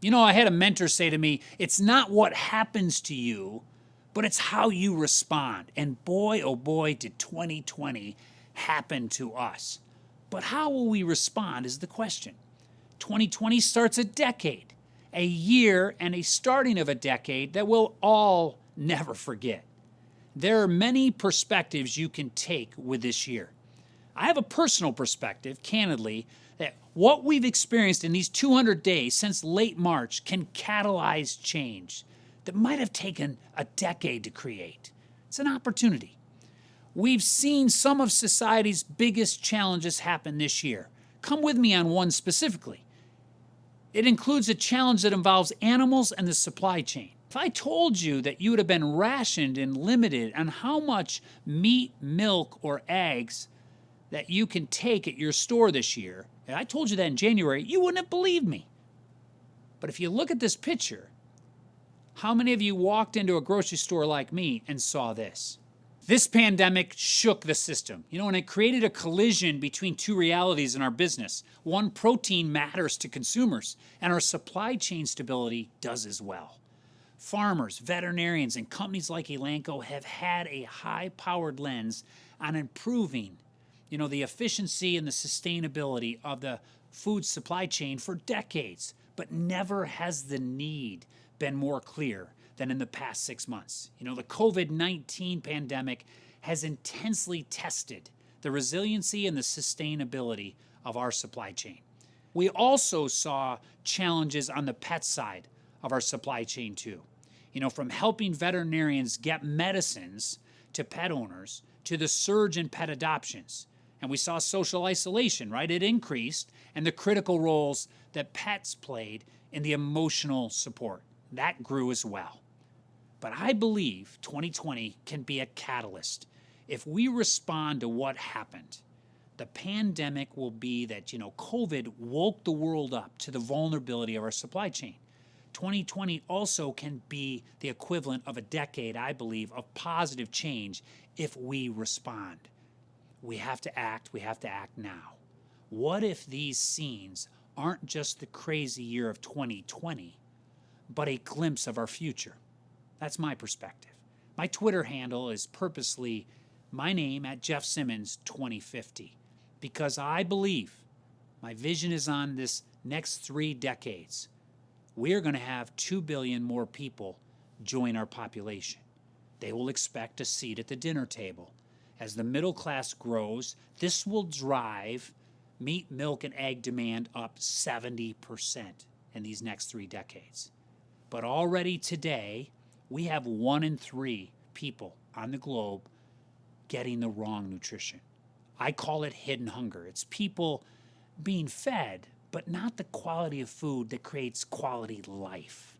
You know, I had a mentor say to me, it's not what happens to you, but it's how you respond. And boy, oh boy, did 2020 happen to us. But how will we respond is the question. 2020 starts a decade, a year and a starting of a decade that we'll all never forget. There are many perspectives you can take with this year. I have a personal perspective, candidly, that what we've experienced in these 200 days since late March can catalyze change that might have taken a decade to create. It's an opportunity. We've seen some of society's biggest challenges happen this year. Come with me on one specifically. It includes a challenge that involves animals and the supply chain. If I told you that you would have been rationed and limited on how much meat, milk, or eggs that you can take at your store this year, and I told you that in January, you wouldn't have believed me. But if you look at this picture, how many of you walked into a grocery store like me and saw this? This pandemic shook the system, and it created a collision between two realities in our business. One, protein matters to consumers, and our supply chain stability does as well. Farmers, veterinarians, and companies like Elanco have had a high-powered lens on improving, the efficiency and the sustainability of the food supply chain for decades, but never has the need been more clear than in the past 6 months. The COVID-19 pandemic has intensely tested the resiliency and the sustainability of our supply chain. We also saw challenges on the pet side of our supply chain too. From helping veterinarians get medicines to pet owners to the surge in pet adoptions. And we saw social isolation, right? It increased, and the critical roles that pets played in the emotional support. That grew as well. But I believe 2020 can be a catalyst. If we respond to what happened, the pandemic will be that, COVID woke the world up to the vulnerability of our supply chain. 2020 also can be the equivalent of a decade, I believe, of positive change if we respond. We have to act now. What if these scenes aren't just the crazy year of 2020, but a glimpse of our future? That's my perspective. My Twitter handle is purposely my name at Jeff Simmons 2050, because I believe my vision is on this next 3 decades. We are going to have 2 billion more people join our population. They will expect a seat at the dinner table. As the middle class grows, this will drive meat, milk, and egg demand up 70% in these next 3 decades. But already today, we have 1 in 3 people on the globe getting the wrong nutrition. I call it hidden hunger. It's people being fed, but not the quality of food that creates quality life.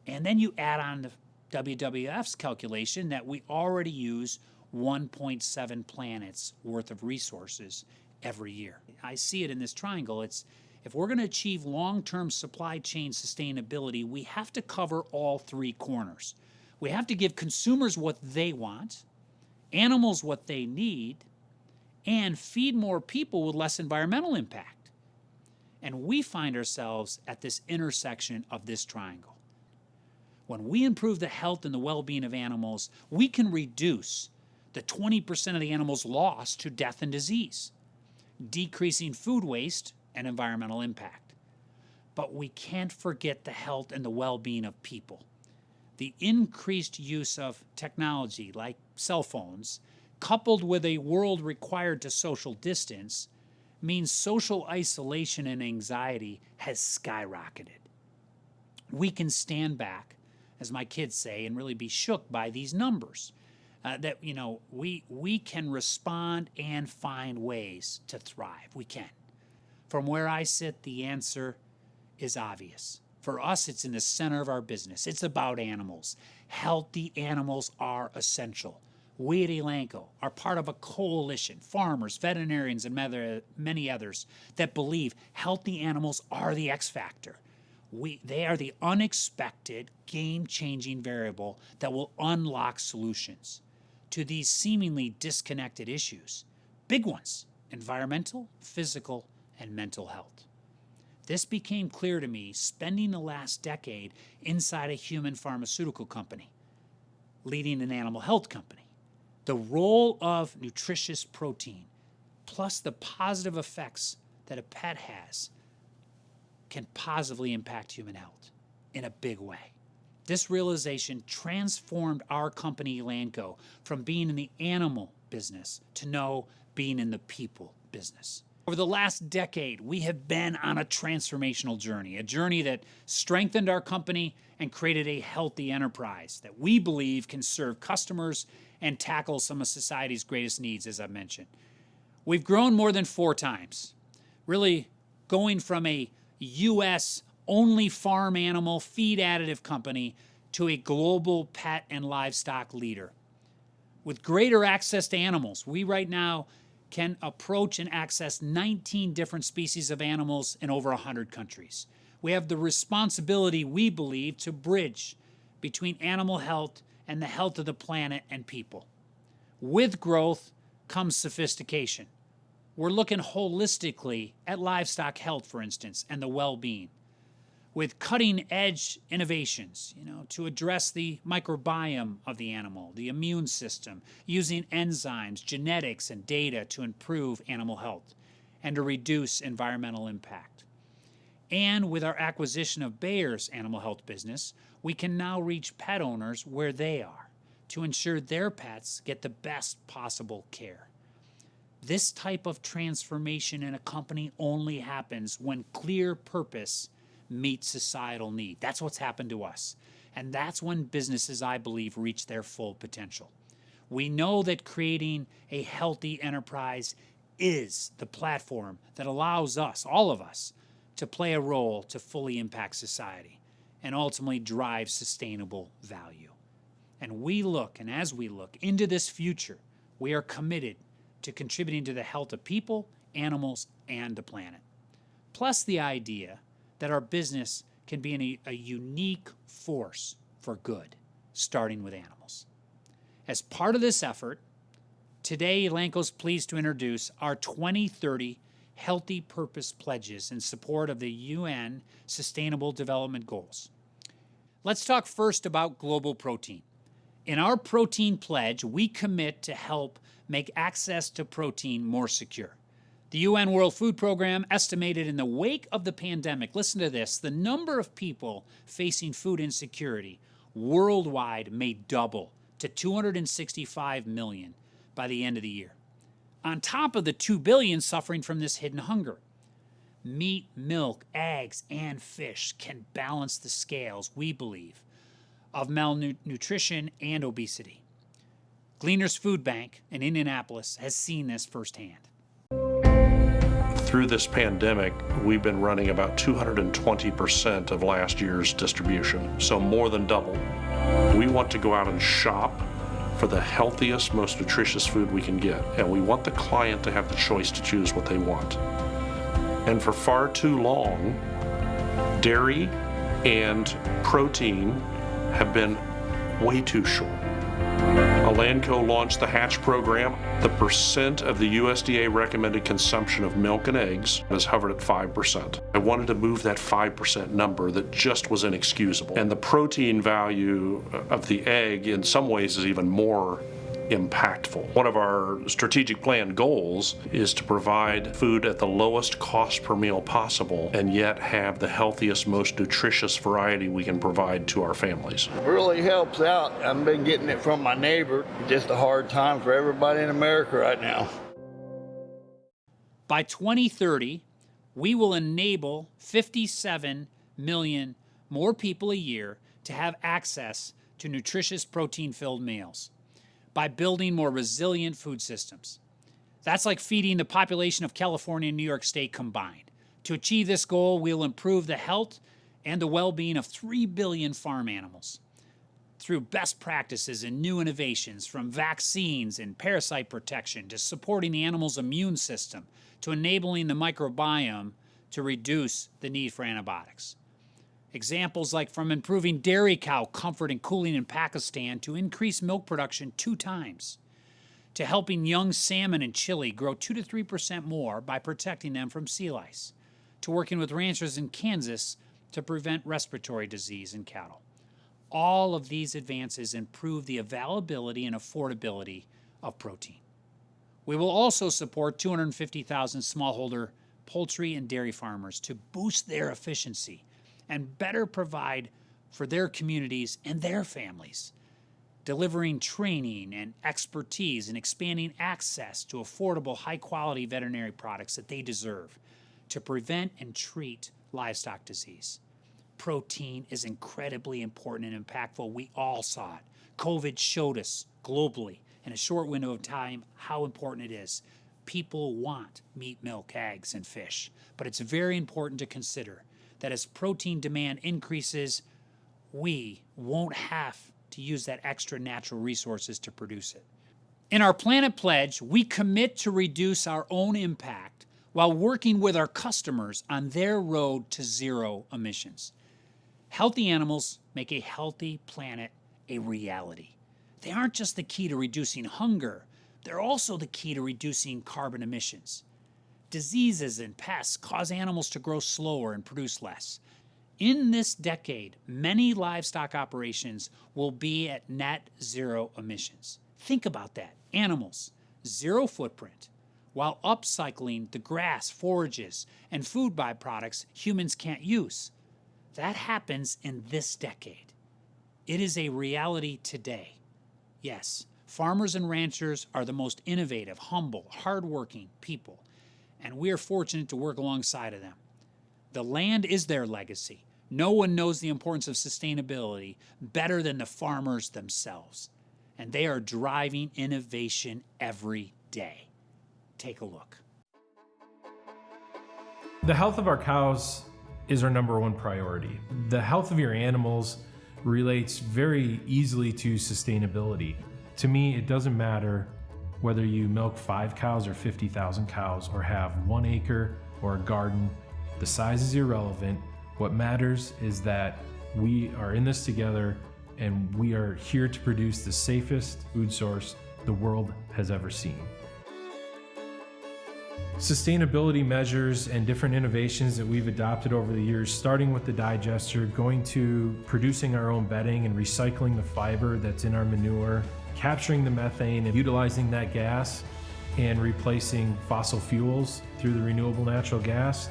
And then you add on the WWF's calculation that we already use 1.7 planets worth of resources every year. I see it in this triangle. It's if we're going to achieve long-term supply chain sustainability, we have to cover all 3 corners. We have to give consumers what they want, animals what they need, and feed more people with less environmental impact. And we find ourselves at this intersection of this triangle. When we improve the health and the well-being of animals, we can reduce the 20% of the animals lost to death and disease, decreasing food waste and environmental impact. But we can't forget the health and the well-being of people. The increased use of technology like cell phones, coupled with a world required to social distance, means social isolation and anxiety has skyrocketed. We can stand back, as my kids say, and really be shook by these numbers. We can respond and find ways to thrive. We can. From where I sit, the answer is obvious. For us, it's in the center of our business. It's about animals. Healthy animals are essential. We at Elanco are part of a coalition, farmers, veterinarians, and many others that believe healthy animals are the X factor. They are the unexpected, game-changing variable that will unlock solutions to these seemingly disconnected issues. Big ones: environmental, physical, and mental health. This became clear to me spending the last decade inside a human pharmaceutical company, leading an animal health company. The role of nutritious protein, plus the positive effects that a pet has, can positively impact human health in a big way. This realization transformed our company, Elanco, from being in the animal business to now being in the people business. Over the last decade, we have been on a transformational journey, a journey that strengthened our company and created a healthy enterprise that we believe can serve customers and tackle some of society's greatest needs, as I mentioned. We've grown more than 4 times, really going from a U.S. only farm animal feed additive company to a global pet and livestock leader. With greater access to animals, we right now can approach and access 19 different species of animals in over 100 countries. We have the responsibility, we believe, to bridge between animal health and the health of the planet and people. With growth comes sophistication. We're looking holistically at livestock health, for instance, and the well-being, with cutting-edge innovations, to address the microbiome of the animal, the immune system, using enzymes, genetics, and data to improve animal health and to reduce environmental impact. And with our acquisition of Bayer's animal health business, we can now reach pet owners where they are to ensure their pets get the best possible care. This type of transformation in a company only happens when clear purpose meet societal need. That's what's happened to us. And that's when businesses, I believe, reach their full potential. We know that creating a healthy enterprise is the platform that allows us, all of us, to play a role to fully impact society and ultimately drive sustainable value. And as we look into this future, we are committed to contributing to the health of people, animals, and the planet. Plus the idea that our business can be a unique force for good, starting with animals. As part of this effort, today Elanco is pleased to introduce our 2030 Healthy Purpose Pledges in support of the UN Sustainable Development Goals. Let's talk first about global protein. In our protein pledge, we commit to help make access to protein more secure. The UN World Food Program estimated in the wake of the pandemic, listen to this, the number of people facing food insecurity worldwide may double to 265 million by the end of the year. On top of the 2 billion suffering from this hidden hunger. Meat, milk, eggs, and fish can balance the scales, we believe, of malnutrition and obesity. Gleaners Food Bank in Indianapolis has seen this firsthand. Through this pandemic, we've been running about 220% of last year's distribution, so more than double. We want to go out and shop for the healthiest, most nutritious food we can get, and we want the client to have the choice to choose what they want. And for far too long, dairy and protein have been way too short. Elanco launched the Hatch program. The percent of the USDA recommended consumption of milk and eggs has hovered at 5%. I wanted to move that 5% number that just was inexcusable. And the protein value of the egg in some ways is even more impactful. One of our strategic plan goals is to provide food at the lowest cost per meal possible and yet have the healthiest, most nutritious variety we can provide to our families. It really helps out. I've been getting it from my neighbor. Just a hard time for everybody in America right now. By 2030, we will enable 57 million more people a year to have access to nutritious protein-filled meals by building more resilient food systems. That's like feeding the population of California and New York State combined. To achieve this goal, we'll improve the health and the well-being of 3 billion farm animals through best practices and new innovations, from vaccines and parasite protection to supporting the animal's immune system to enabling the microbiome to reduce the need for antibiotics. Examples like from improving dairy cow comfort and cooling in Pakistan to increase milk production 2 times, to helping young salmon in Chile grow 2 to 3% more by protecting them from sea lice, to working with ranchers in Kansas to prevent respiratory disease in cattle. All of these advances improve the availability and affordability of protein. We will also support 250,000 smallholder poultry and dairy farmers to boost their efficiency and better provide for their communities and their families, delivering training and expertise and expanding access to affordable, high-quality veterinary products that they deserve to prevent and treat livestock disease. Protein is incredibly important and impactful. We all saw it. COVID showed us globally in a short window of time how important it is. People want meat, milk, eggs, and fish, but it's very important to consider that as protein demand increases, we won't have to use that extra natural resources to produce it. In our Planet Pledge, we commit to reduce our own impact while working with our customers on their road to zero emissions. Healthy animals make a healthy planet a reality. They aren't just the key to reducing hunger, they're also the key to reducing carbon emissions. Diseases and pests cause animals to grow slower and produce less. In this decade, many livestock operations will be at net zero emissions. Think about that. Animals, zero footprint, while upcycling the grass, forages, and food byproducts humans can't use. That happens in this decade. It is a reality today. Yes, farmers and ranchers are the most innovative, humble, hardworking people, and we are fortunate to work alongside of them. The land is their legacy. No one knows the importance of sustainability better than the farmers themselves, and they are driving innovation every day. Take a look. The health of our cows is our number one priority. The health of your animals relates very easily to sustainability. To me, it doesn't matter whether you milk 5 cows or 50,000 cows or have 1 acre or a garden. The size is irrelevant. What matters is that we are in this together and we are here to produce the safest food source the world has ever seen. Sustainability measures and different innovations that we've adopted over the years, starting with the digester, going to producing our own bedding and recycling the fiber that's in our manure, capturing the methane and utilizing that gas and replacing fossil fuels through the renewable natural gas.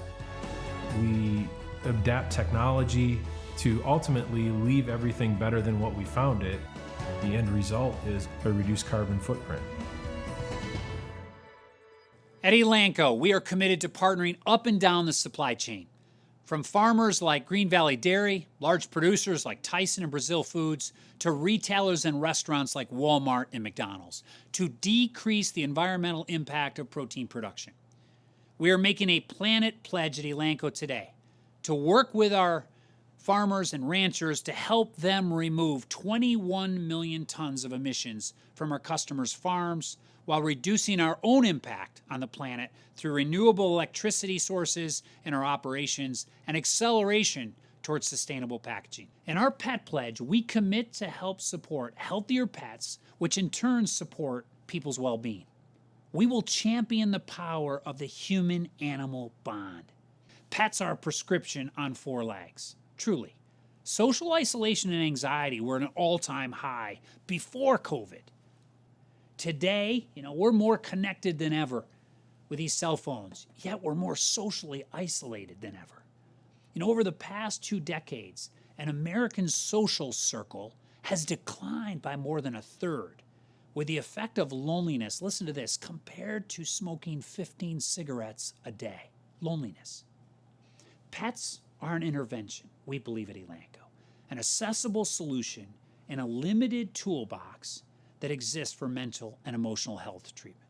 We adapt technology to ultimately leave everything better than what we found it. The end result is a reduced carbon footprint. At Elanco, we are committed to partnering up and down the supply chain. From farmers like Green Valley Dairy, large producers like Tyson and Brazil Foods, to retailers and restaurants like Walmart and McDonald's, to decrease the environmental impact of protein production. We are making a Planet Pledge at Elanco today to work with our farmers and ranchers to help them remove 21 million tons of emissions from our customers' farms while reducing our own impact on the planet through renewable electricity sources in our operations and acceleration towards sustainable packaging. In our Pet Pledge, we commit to help support healthier pets, which in turn support people's well-being. We will champion the power of the human-animal bond. Pets are a prescription on 4 legs. Truly. Social isolation and anxiety were at an all-time high before COVID. Today, we're more connected than ever with these cell phones, yet we're more socially isolated than ever. Over the past 2 decades, an American social circle has declined by more than 1/3, with the effect of loneliness, listen to this, compared to smoking 15 cigarettes a day. Loneliness. Pets are an intervention, we believe at Elanco, an accessible solution in a limited toolbox that exists for mental and emotional health treatment.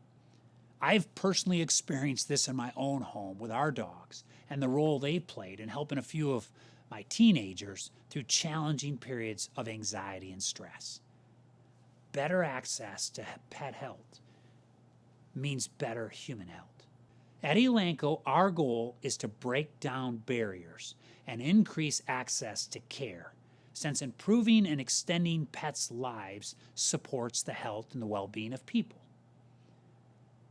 I've personally experienced this in my own home with our dogs and the role they've played in helping a few of my teenagers through challenging periods of anxiety and stress. Better access to pet health means better human health. At Elanco, our goal is to break down barriers and increase access to care, since improving and extending pets' lives supports the health and the well-being of people.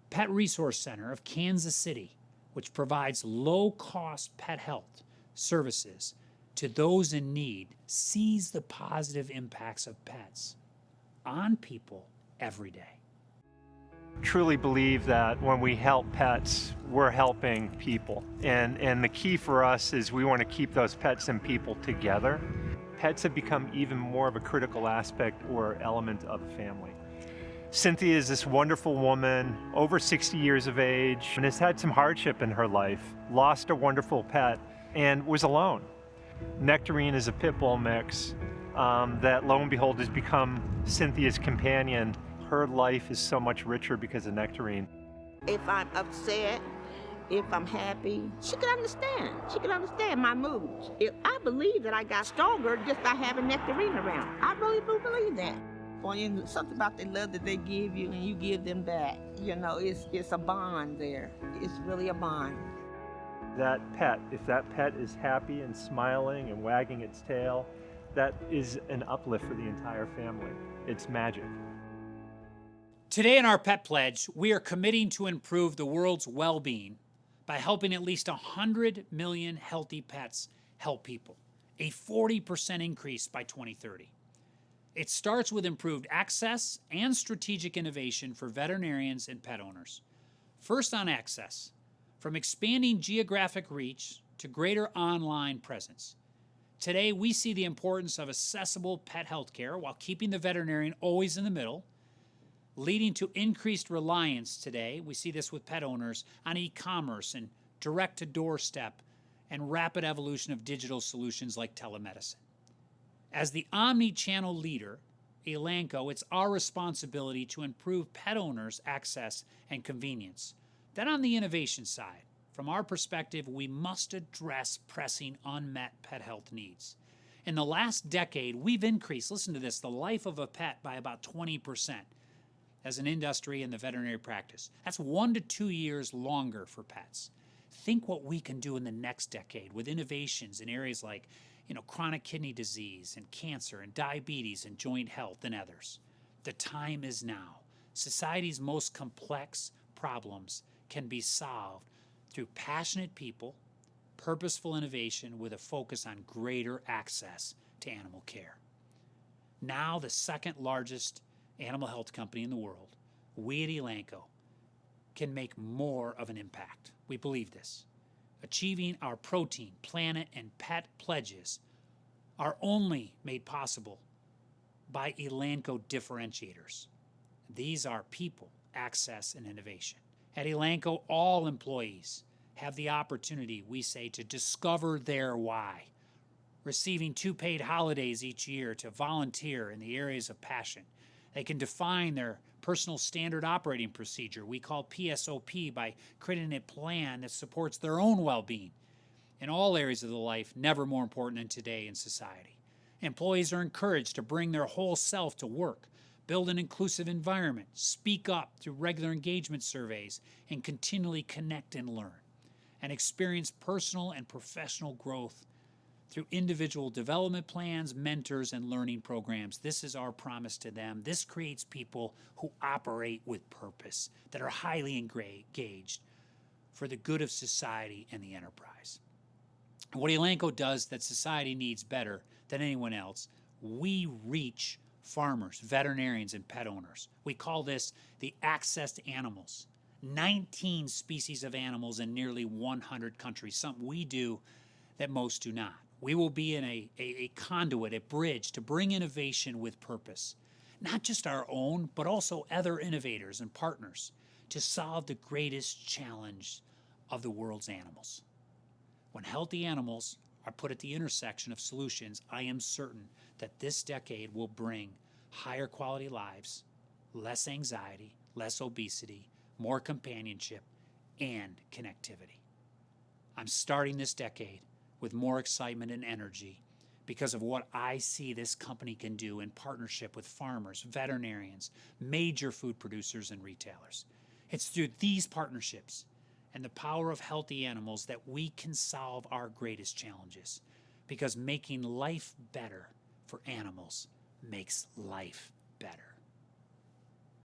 Pet Resource Center of Kansas City, which provides low-cost pet health services to those in need, sees the positive impacts of pets on people every day. Truly believe that when we help pets, we're helping people. And the key for us is we want to keep those pets and people together. Pets have become even more of a critical aspect or element of a family. Cynthia is this wonderful woman, over 60 years of age, and has had some hardship in her life, lost a wonderful pet, and was alone. Nectarine is a pit bull mix that, lo and behold, has become Cynthia's companion. Her life is so much richer because of Nectarine. If I'm upset, if I'm happy, she can understand. She can understand my moods. I believe that I got stronger just by having Nectarine around. I really do believe that. When something about the love that they give you and you give them back, you know, it's a bond there. It's really a bond. That pet, if that pet is happy and smiling and wagging its tail, that is an uplift for the entire family. It's magic. Today in our Pet Pledge, we are committing to improve the world's well-being by helping at least 100 million healthy pets help people, a 40% increase by 2030. It starts with improved access and strategic innovation for veterinarians and pet owners. First on access, from expanding geographic reach to greater online presence. Today, we see the importance of accessible pet health care while keeping the veterinarian always in the middle, leading to increased reliance today. We see this with pet owners on e-commerce and direct-to-doorstep and rapid evolution of digital solutions like telemedicine. As the omni-channel leader, Elanco, it's our responsibility to improve pet owners' access and convenience. Then on the innovation side, from our perspective, we must address pressing unmet pet health needs. In the last decade, we've increased, listen to this, the life of a pet by about 20% as an industry in the veterinary practice. That's 1 to 2 years longer for pets. Think what we can do in the next decade with innovations in areas like chronic kidney disease and cancer and diabetes and joint health and others. The time is now. Society's most complex problems can be solved through passionate people, purposeful innovation with a focus on greater access to animal care. Now the second largest animal health company in the world, we at Elanco can make more of an impact. We believe this. Achieving our protein, planet, and pet pledges are only made possible by Elanco differentiators. These are people, access, and innovation. At Elanco, all employees have the opportunity, we say, to discover their why, receiving 2 paid holidays each year to volunteer in the areas of passion. They can define their personal standard operating procedure, we call PSOP, by creating a plan that supports their own well-being in all areas of the life, never more important than today in society. Employees are encouraged to bring their whole self to work, build an inclusive environment, speak up through regular engagement surveys, and continually connect and learn, and experience personal and professional growth through individual development plans, mentors, and learning programs. This is our promise to them. This creates people who operate with purpose, that are highly engaged for the good of society and the enterprise. What Elanco does that society needs better than anyone else, we reach farmers, veterinarians, and pet owners. We call this the access to animals. 19 species of animals in nearly 100 countries, something we do that most do not. We will be in a conduit, a bridge to bring innovation with purpose, not just our own, but also other innovators and partners to solve the greatest challenge of the world's animals. When healthy animals are put at the intersection of solutions, I am certain that this decade will bring higher quality lives, less anxiety, less obesity, more companionship, and connectivity. I'm starting this decade with more excitement and energy because of what I see this company can do in partnership with farmers, veterinarians, major food producers, and retailers. It's through these partnerships and the power of healthy animals that we can solve our greatest challenges, because making life better for animals makes life better.